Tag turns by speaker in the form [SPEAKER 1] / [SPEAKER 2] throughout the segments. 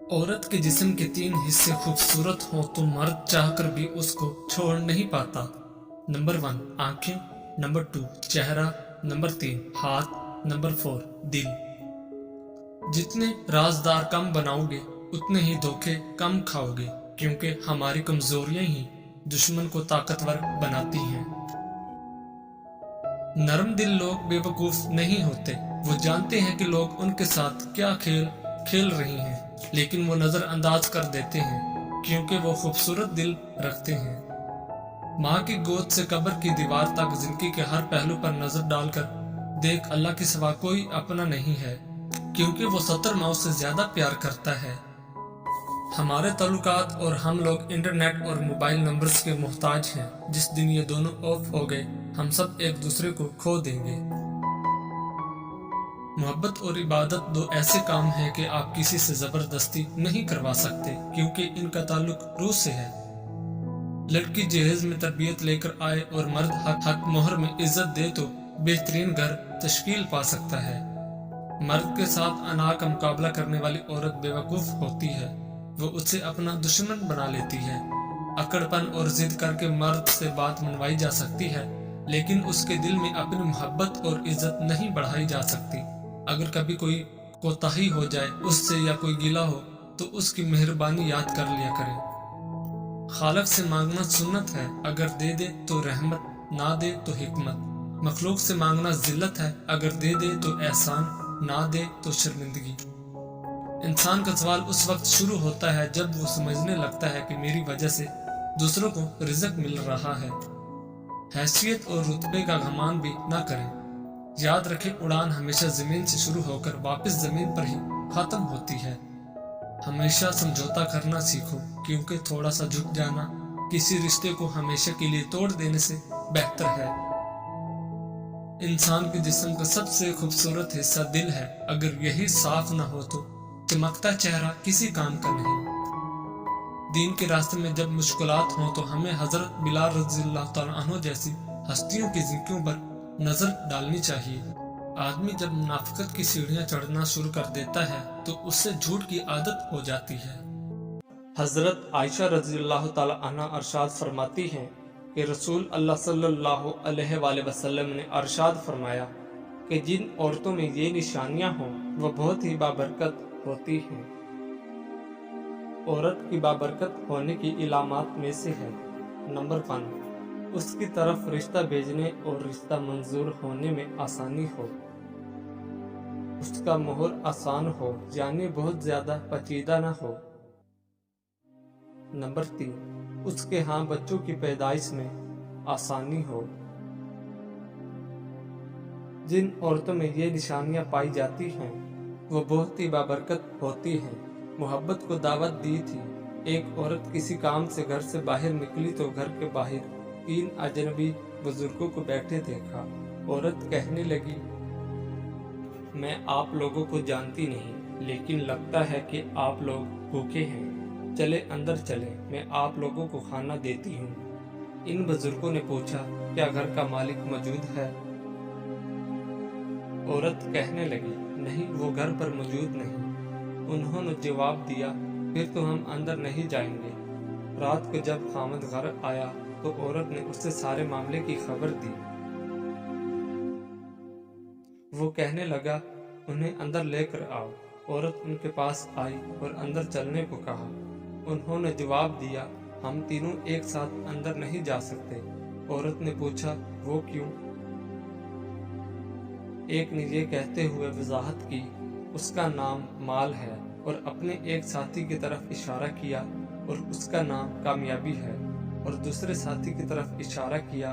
[SPEAKER 1] औरत के जिस्म के 3 हिस्से खूबसूरत हों तो मर्द चाहकर भी उसको छोड़ नहीं पाता। नंबर 1 आंखें, नंबर 2 चेहरा, नंबर 3 हाथ, नंबर 4 दिल। जितने राजदार कम बनाओगे उतने ही धोखे कम खाओगे, क्योंकि हमारी कमजोरियां ही दुश्मन को ताकतवर बनाती हैं। नरम दिल लोग बेवकूफ नहीं होते, वो जानते हैं कि लोग उनके साथ क्या खेल खेल रही हैं, लेकिन वो नजरअंदाज कर देते हैं क्योंकि वो खूबसूरत दिल रखते हैं। माँ की गोद से कब्र की दीवार तक जिंदगी के हर पहलू पर नजर डालकर देख, अल्लाह के सिवा कोई अपना नहीं है, क्योंकि वो 70 माओं से ज्यादा प्यार करता है। हमारे ताल्लुकात और हम लोग इंटरनेट और मोबाइल नंबर्स के मोहताज हैं। जिस दिन ये दोनों ऑफ हो गए हम सब एक दूसरे को खो देंगे। मोहब्बत और इबादत दो ऐसे काम हैं कि आप किसी से जबरदस्ती नहीं करवा सकते, क्योंकि इनका ताल्लुक रूह से है। लड़की जहेज में तरबियत लेकर आए और मर्द हक मोहर में इज्जत दे तो बेहतरीन घर तश्कील पा सकता है। मर्द के साथ अना का मुकाबला करने वाली औरत बेवकूफ होती है, वो उससे अपना दुश्मन बना लेती है। अकड़पन और जिद करके मर्द से बात मनवाई जा सकती है, लेकिन उसके दिल में अपनी मोहब्बत और इज्जत नहीं बढ़ाई जा सकती। अगर कभी कोई कोताही हो जाए उससे या कोई गिला हो तो उसकी मेहरबानी याद कर लिया करें। खालक से मांगना सुन्नत है, अगर दे दे तो रहमत, ना दे तो हिकमत। मखलूक से मांगना जिल्लत है, अगर दे दे तो एहसान, ना दे तो शर्मिंदगी। इंसान का सवाल उस वक्त शुरू होता है जब वो समझने लगता है कि मेरी वजह से दूसरों को रिज़्क मिल रहा है। हैसियत और रुतबे का घमान भी ना करें। याद रखें, उड़ान हमेशा जमीन से शुरू होकर वापस जमीन पर ही खत्म होती है। हमेशा समझौता करना सीखो, क्योंकि थोड़ा सा झुक जाना किसी रिश्ते को हमेशा के लिए तोड़ देने से बेहतर है। इंसान के जिस्म का सबसे खूबसूरत हिस्सा दिल है, अगर यही साफ न हो तो चमकता चेहरा किसी काम का नहीं। दीन के रास्ते में जब मुश्किलात हों तो हमें हजरत बिलाल रज़ियल्लाहु तआला अन्हु जैसी हस्तियों की जिंदगियों पर नजर डालनी चाहिए। आदमी जब मुनाफिकत की सीढ़ियां चढ़ना शुरू कर देता है तो उससे झूठ की आदत हो जाती है। हजरत आयशा रज़ियल्लाहु तआला अन्हा अरशाद फरमाती हैं कि रसूल अल्लाह सल्लल्लाहु अलैहि वसल्लम ने अरशाद फरमाया कि जिन औरतों में ये निशानियां हों वह बहुत ही बाबरकत होती हैं। औरत की बाबरकत होने की इलामात में से है, नंबर 1 उसकी तरफ रिश्ता भेजने और रिश्ता मंजूर होने में आसानी हो। उसका मोहर आसान हो, यानी बहुत ज्यादा पेचीदा न हो। नंबर 3 उसके यहाँ बच्चों की पैदाइश में आसानी हो। जिन औरतों में ये निशानियां पाई जाती हैं वो बहुत ही बाबरकत होती हैं। मोहब्बत को दावत दी थी। एक औरत किसी काम से घर से बाहर निकली तो घर के बाहर 3 अजनबी बुजुर्गों को बैठे देखा। औरत कहने लगी, मैं आप लोगों को जानती नहीं, लेकिन लगता है कि आप लोग भूखे हैं। चले अंदर चले, मैं आप लोगों को खाना देती हूँ। इन बुजुर्गों ने पूछा, क्या घर का मालिक मौजूद है? औरत कहने लगी, नहीं, वो घर पर मौजूद नहीं। उन्होंने जवाब दिया, फिर तो हम अंदर नहीं जाएंगे। रात को जब खामद घर आया तो औरत ने उससे सारे मामले की खबर दी। वो कहने लगा, उन्हें अंदर लेकर आओ। औरत उनके पास आई और अंदर चलने को कहा। उन्होंने जवाब दिया, हम तीनों एक साथ अंदर नहीं जा सकते। औरत ने पूछा, वो क्यों? एक ने ये कहते हुए वजाहत की, उसका नाम माल है, और अपने एक साथी की तरफ इशारा किया और उसका नाम कामयाबी है, और दूसरे साथी की तरफ इशारा किया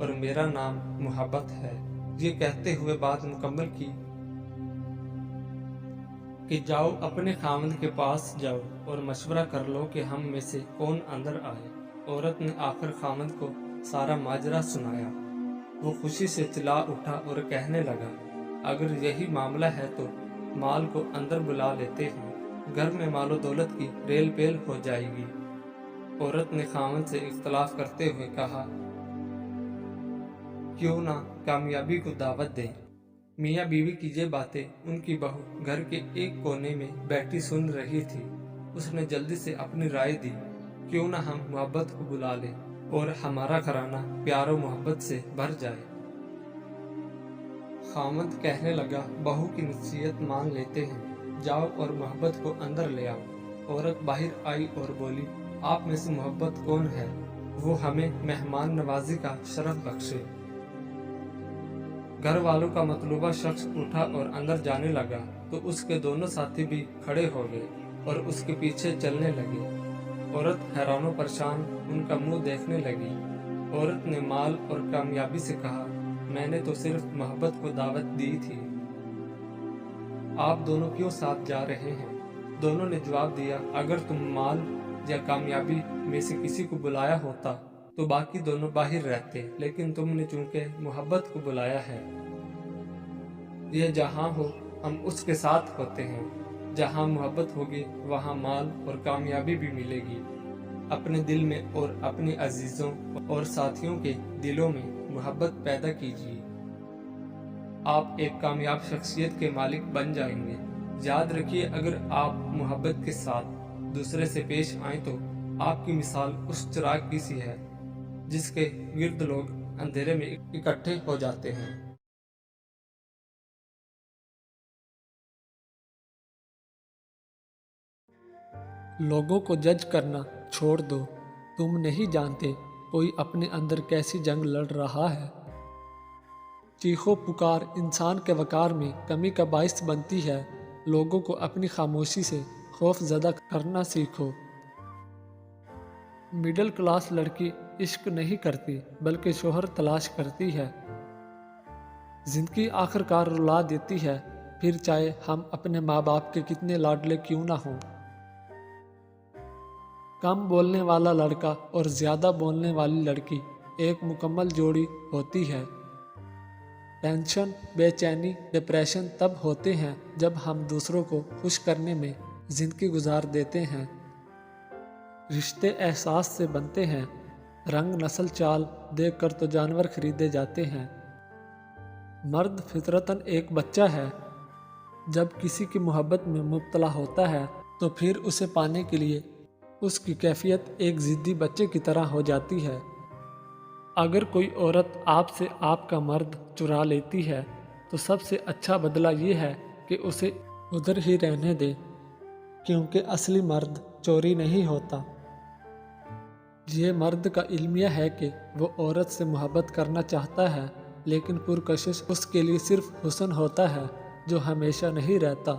[SPEAKER 1] और मेरा नाम मोहब्बत है। ये कहते हुए बात मुकम्मल की कि जाओ अपने खामद के पास जाओ और मशवरा कर लो कि हम में से कौन अंदर आए। औरत ने आखिर खामद को सारा माजरा सुनाया। वो खुशी से चिल्ला उठा और कहने लगा, अगर यही मामला है तो माल को अंदर बुला लेते हैं, घर में मालो दौलत की रेल पेल हो जाएगी। औरत ने खामद से इख्तलाफ करते हुए कहा, क्यों ना कामयाबी को दावत दें। मियाँ बीवी की ये बातें उनकी बहू घर के एक कोने में बैठी सुन रही थी। اس نے جلدی سے اپنی رائے دی، کیوں نہ ہم محبت کو بلا لیں اور ہمارا گھرانہ پیار و محبت سے بھر جائے۔ خاوند کہنے لگا، بہو کی نصیحت مان لیتے ہیں، جاؤ اور محبت کو اندر لے آؤ۔ عورت باہر آئی اور بولی، آپ میں سے محبت کون ہے؟ وہ ہمیں مہمان نوازی کا شرف بخشے۔ گھر والوں کا مطلوبہ شخص اٹھا اور اندر جانے لگا تو اس کے دونوں ساتھی بھی کھڑے ہو گئے اور اس کے پیچھے چلنے لگے۔ عورت حیران و پریشان ان کا منہ دیکھنے لگی۔ عورت نے مال اور کامیابی سے کہا، میں نے تو صرف محبت کو دعوت دی تھی، آپ دونوں کیوں ساتھ جا رہے ہیں؟ دونوں نے جواب دیا، اگر تم مال یا کامیابی میں سے کسی کو بلایا ہوتا تو باقی دونوں باہر رہتے، لیکن تم نے چونکہ محبت کو بلایا ہے۔ یہ جہاں ہو ہم اس کے ساتھ ہوتے ہیں، جہاں محبت ہوگی وہاں مال اور کامیابی بھی ملے گی۔ اپنے دل میں اور اپنے عزیزوں اور ساتھیوں کے دلوں میں محبت پیدا کیجیے، آپ ایک کامیاب شخصیت کے مالک بن جائیں گے۔ یاد رکھیے، اگر آپ محبت کے ساتھ دوسرے سے پیش آئیں تو آپ کی مثال اس چراغ کی سی ہے جس کے گرد لوگ اندھیرے میں اکٹھے ہو جاتے ہیں۔ لوگوں کو جج کرنا چھوڑ دو، تم نہیں جانتے کوئی اپنے اندر کیسی جنگ لڑ رہا ہے۔ چیخو پکار انسان کے وقار میں کمی کا باعث بنتی ہے۔ لوگوں کو اپنی خاموشی سے خوف زدہ کرنا سیکھو۔ مڈل کلاس لڑکی عشق نہیں کرتی بلکہ شوہر تلاش کرتی ہے۔ زندگی آخر کار رلا دیتی ہے، پھر چاہے ہم اپنے ماں باپ کے کتنے لاڈلے کیوں نہ ہوں۔ کم بولنے والا لڑکا اور زیادہ بولنے والی لڑکی ایک مکمل جوڑی ہوتی ہے۔ ٹینشن، بے چینی، ڈپریشن تب ہوتے ہیں جب ہم دوسروں کو خوش کرنے میں زندگی گزار دیتے ہیں۔ رشتے احساس سے بنتے ہیں، رنگ نسل چال دیکھ کر تو جانور خریدے جاتے ہیں۔ مرد فطرتاً ایک بچہ ہے، جب کسی کی محبت میں مبتلا ہوتا ہے تو پھر اسے پانے کے لیے اس کی کیفیت ایک ضدی بچے کی طرح ہو جاتی ہے۔ اگر کوئی عورت آپ سے آپ کا مرد چرا لیتی ہے تو سب سے اچھا بدلہ یہ ہے کہ اسے ادھر ہی رہنے دے، کیونکہ اصلی مرد چوری نہیں ہوتا۔ یہ مرد کا المیہ ہے کہ وہ عورت سے محبت کرنا چاہتا ہے، لیکن پرکشش اس کے لیے صرف حسن ہوتا ہے جو ہمیشہ نہیں رہتا۔